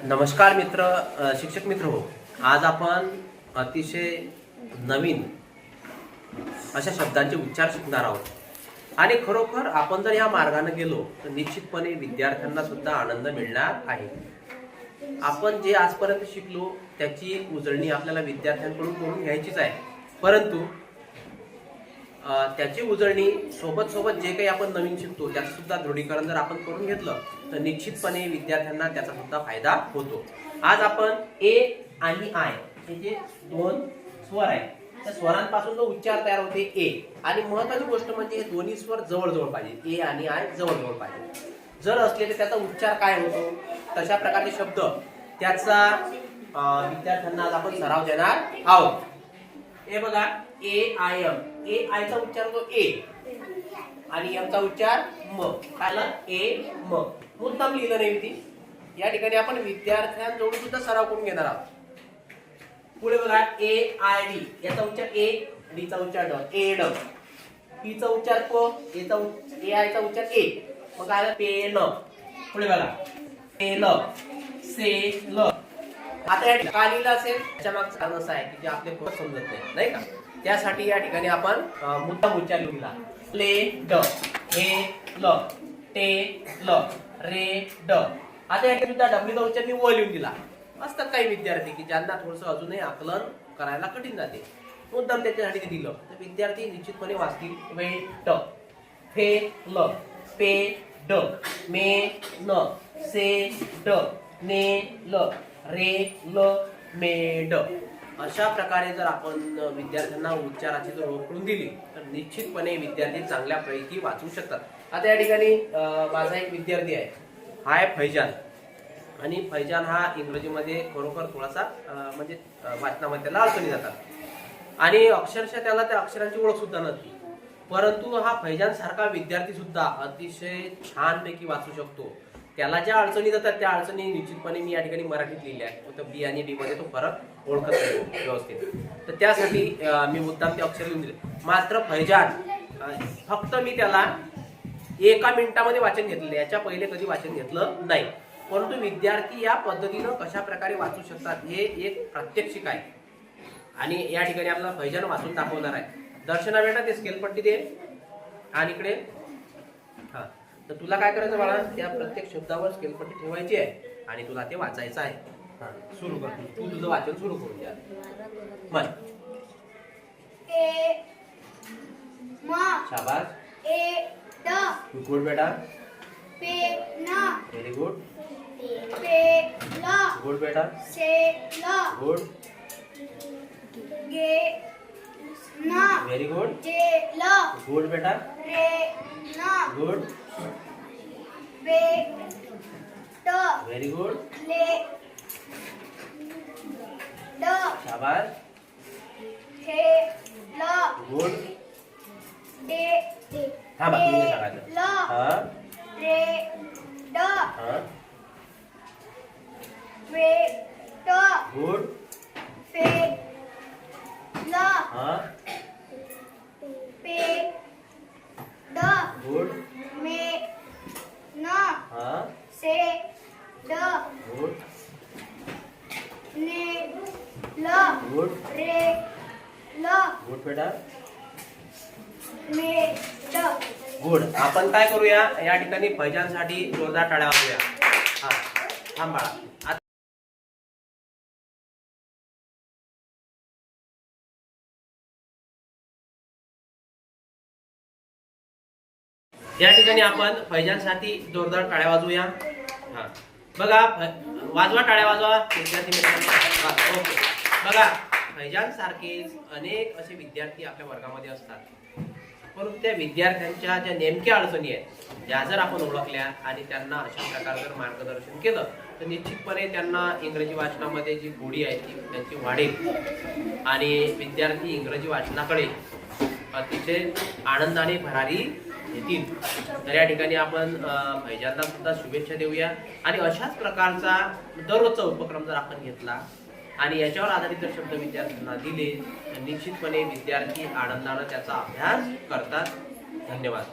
नमस्कार मित्र, शिक्षक मित्र हो. आज आपण अतिशय नवीन अशा शब्दांचे उच्चार शिकणार आहोत आणि खरोखर आपण जर या मार्गाने गेलो तर निश्चितपणे विद्यार्थ्यांना सुद्धा आनंद मिळणार आहे. आपण जे आजपर्यंत शिकलो त्याची उजळणी आपल्याला विद्यार्थ्यांकडून करून घ्यायचीच आहे, परंतु त्याची उजळणी सोबत सोबत जे काही आपण नवीन शिकतो त्याचं सुद्धा दृढीकरण जर आपण करून घेतलं तर निश्चितपणे विद्यार्थ्यांना त्याचा सुद्धा फायदा होतो. आज आपण ए आणि आय हे जे दोन स्वर आहेत त्या स्वरांपासून जो उच्चार तयार होते ए, आणि महत्वाची गोष्ट म्हणजे हे दोन्ही स्वर जवळजवळ पाहिजे. ए आणि आय जवळजवळ पाहिजे. जर असले तर त्याचा उच्चार काय होतो, तशा प्रकारचे शब्द त्याचा विद्यार्थ्यांना आज आपण सराव देणार आहोत. हे बघा, ए आय एम. ए आय चा उच्चार होतो ए आणि एम चा उच्चार म. काय ए म. मुद्दाम लिहिलं नाही ती. या ठिकाणी आपण विद्यार्थ्यांजवळून सुद्धा सराव करून घेणार आहोत. पुढे बघा, ए आय डी. याचा उच्चार ए, डी चा उच्चार ड. ए ड. पी चा उच्चार प, ए आय चा उच्चार ए. मग काय पेन. पुढे बघा, पेल, सेल. आता या ठिकाणी लिहिलं असेल त्याच्या मागचं कारण असं आहे की जे आपले खूप समजत नाही का, त्यासाठी या ठिकाणी आपण मुद्दाम उच्चार लिहिला. प्ले ड, हे ल, टे ल, रे ड. आता या ठिकाणी सुद्धा डब्ल्यू चा उच्चार मी व लिहून दिला. असतात काही विद्यार्थी की ज्यांना थोडंसं अजूनही आकलन करायला कठीण जाते, मुद्दाम त्याच्यासाठी ते दिलं तर विद्यार्थी निश्चितपणे वाचतील. वे ट, फे ल, पे ड, मे न, से ड, ने ल, रे ल, मेड. अशा प्रकारे जर आपण विद्यार्थ्यांना उच्चाराची जर ओळख करून दिली तर निश्चितपणे विद्यार्थी चांगल्यापैकी वाचू शकतात. आता या ठिकाणी माझा एक विद्यार्थी आहे, हा आहे फैजान. आणि फैजान हा इंग्रजीमध्ये खरोखर थोडासा म्हणजे वाचनामध्ये त्याला अडचणी जातात आणि अक्षरशः त्याला त्या अक्षरांची ओळख सुद्धा नसते, परंतु हा फैजान सारखा विद्यार्थी सुद्धा अतिशय छानपैकी वाचू शकतो. त्याला ज्या अडचणी जातात त्या अडचणी निश्चितपणे मी या ठिकाणी मराठीत लिहिल्या आहेत. फक्त बी आणि डी मध्ये तो फरक ओळखत नाही व्यवस्थित, तर त्यासाठी मी मुद्दाम ते अक्षर लिहून दिले. मात्र फैजान फक्त मी त्याला एका मिनिटामध्ये वाचन घेतलेलं, याच्या पहिले कधी वाचन घेतलं नाही. परंतु विद्यार्थी या पद्धतीनं कशा प्रकारे वाचू शकतात हे एक प्रात्यक्षिक आहे आणि या ठिकाणी आपल्याला फैजान वाचून दाखवणार आहे. दर्शना बेटा ते स्केलपट्टी दे आणि इकडे. हा, तर तुला काय करायचं बाळा, त्या प्रत्येक शब्दावर स्केलपट्टी ठेवायची आहे आणि तुला ते वाचायचं आहे. सुरू कर, तू तुझं वाचन सुरू करून द्या. मन ए म. शाबास. ए ड. गुड बेटा. पे न. Very good. पे ल. गुड बेटा. से ल. गुड. गे न. Very good. जे ल. गुड बेटा. रे न. गुड. बे ट. Very good. ले ड. शाबास. हे ल. गुड. डे थांबा, तुम्ही सांगायचं. ल. हा रे ड. हा. वे ट. गुड. पे ल. हा. पे ड. गुड. मे न. हा. से ड. गुड. ने ल. गुड. रे ल. गुड बेटा. मे ड. गुड. आपण काय करूया, या ठिकाणी फैजानसाठी जोरदार टाळ्या वाजवूया. हा, थांब बाळा. या ठिकाणी आपण फैजानसाठी जोरदार टाळ्या वाजवूया. हा, बघा, वाजवा, टाळ्या वाजवा विद्यार्थी मित्रांनो. ओके, बघा, फैजान सारखेच अनेक असे विद्यार्थी आपल्या वर्गामध्ये असतात, परंतु त्या विद्यार्थ्यांच्या ज्या नेमक्या अडचणी आहेत त्या जर आपण ओळखल्या आणि त्यांना अशा प्रकारे जर मार्गदर्शन केलं तर निश्चितपणे त्यांना इंग्रजी वाचनामध्ये जी गोडी आहे ती त्यांची वाढेल आणि विद्यार्थी इंग्रजी वाचनाकडे अतिशय आनंदाने भरारी येतील. तर या ठिकाणी आपण फैजानला सुद्धा शुभेच्छा देऊया आणि अशाच प्रकारचा दररोजचा उपक्रम जर आपण घेतला आणि याच्यावर आधारित जर शब्द विद्यार्थ्यांना दिले तर निश्चितपणे विद्यार्थी आनंदाने त्याचा अभ्यास करतात. धन्यवाद.